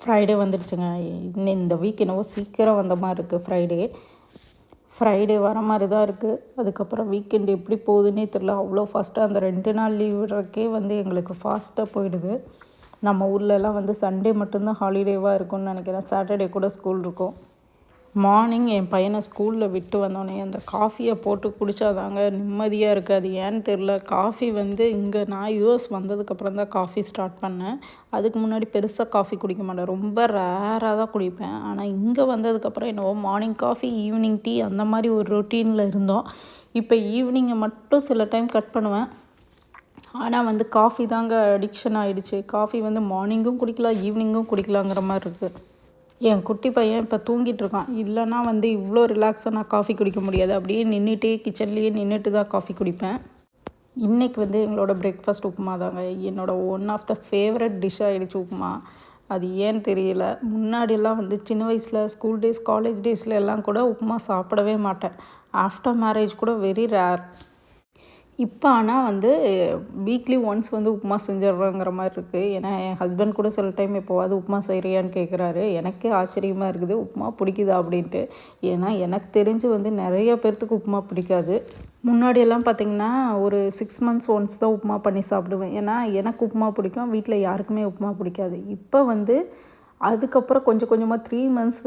Friday வந்துடுச்சுங்க. இந்த week என்னவோ சீக்கிரம் வந்த மாதிரி இருக்குது. ஃப்ரைடே வர மாதிரி தான் இருக்குது. அதுக்கப்புறம் வீக்கெண்டு எப்படி போகுதுன்னே தெரில. அவ்வளோ ஃபாஸ்ட்டாக அந்த 2 நாள் லீவ் விடுறக்கே எங்களுக்கு ஃபாஸ்ட்டாக போயிடுது. நம்ம ஊர்லலாம் சண்டே மட்டும்தான் ஹாலிடேவாக இருக்கும்னு நினைக்கிறேன். சாட்டர்டே கூட ஸ்கூல் இருக்கும். மார்னிங் என் பையனை ஸ்கூலில் விட்டு வந்தோடனே அந்த காஃபியை போட்டு குடித்தாதாங்க நிம்மதியாக இருக்குது. அது ஏன்னு தெரில. காஃபி இங்கே நான் யூஎஸ் வந்ததுக்கப்புறம் தான் காஃபி ஸ்டார்ட் பண்ணேன். அதுக்கு முன்னாடி பெருசாக காஃபி குடிக்க மாட்டேன். ரொம்ப ரேராக தான் குடிப்பேன். ஆனால் இங்கே வந்ததுக்கப்புறம் என்னவோ மார்னிங் காஃபி, ஈவினிங் டீ அந்த மாதிரி ஒரு ரொட்டீனில் இருந்தோம். இப்போ ஈவினிங்கை மட்டும் சில டைம் கட் பண்ணுவேன். ஆனால் காஃபி தாங்க அடிக்ஷன் ஆகிடுச்சு. காஃபி மார்னிங்கும் குடிக்கலாம், ஈவினிங்கும் குடிக்கலாங்கிற மாதிரி இருக்குது. என் குட்டி பையன் இப்போ தூங்கிட்டு இருக்கான். இல்லைன்னா இவ்வளோ ரிலாக்ஸாக நான் காஃபி குடிக்க முடியாது. அப்படியே நின்றுட்டே கிச்சன்லேயே நின்றுட்டு தான் காஃபி குடிப்பேன். இன்றைக்கி எங்களோட பிரேக்ஃபாஸ்ட் உப்புமா தாங்க. என்னோடய one of the favourite dish ஆகிடுச்சு உப்புமா. அது ஏன்னு தெரியல. முன்னாடியெல்லாம் சின்ன வயசில் ஸ்கூல் டேஸ், காலேஜ் டேஸில் எல்லாம் கூட உப்புமா சாப்பிடவே மாட்டேன். ஆஃப்டர் மேரேஜ் கூட வெரி ரேர். இப்போ ஆனால் வீக்லி ஒன்ஸ் உப்புமா செஞ்சிட்றோங்கிற மாதிரி இருக்குது. ஏன்னா என் ஹஸ்பண்ட் கூட சில டைம் எப்போவாது உப்புமா செய்கிறியான்னு கேட்குறாரு. எனக்கே ஆச்சரியமாக இருக்குது, உப்புமா பிடிக்குதா அப்படின்ட்டு. ஏன்னா எனக்கு தெரிஞ்சு நிறைய பேர்த்துக்கு உப்புமா பிடிக்காது. முன்னாடியெல்லாம் பார்த்திங்கன்னா ஒரு 6 months ஒன்ஸ் தான் உப்புமா பண்ணி சாப்பிடுவேன். ஏன்னா எனக்கு உப்புமா பிடிக்கும், வீட்டில் யாருக்குமே உப்புமா பிடிக்காது. இப்போ அதுக்கப்புறம் கொஞ்சம் கொஞ்சமாக 3 months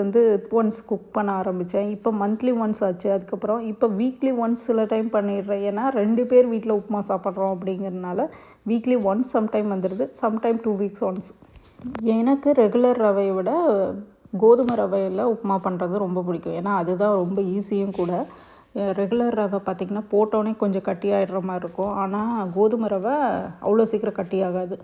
ஒன்ஸ் குக் பண்ண ஆரம்பித்தேன். இப்போ மந்த்லி ஒன்ஸ் ஆச்சு. அதுக்கப்புறம் இப்போ வீக்லி ஒன்ஸ் சில டைம் பண்ணிடுறேன். ஏன்னா 2 பேர் வீட்டில் உப்புமா சாப்பிட்றோம் அப்படிங்கிறதுனால வீக்லி ஒன்ஸ் சம்டைம் வந்துடுது, சம்டைம் 2 weeks ஒன்ஸ். எனக்கு ரெகுலர் ரவையை விட கோதுமை ரவையில் உப்புமா பண்ணுறது ரொம்ப பிடிக்கும். ஏன்னா அதுதான் ரொம்ப ஈஸியும் கூட. ரெகுலர் ரவை பார்த்திங்கன்னா போட்டோன்னே கொஞ்சம் கட்டியாகிடுற மாதிரி இருக்கும். ஆனால் கோதுமை ரவை அவ்வளோ சீக்கிரம் கட்டியாகாது.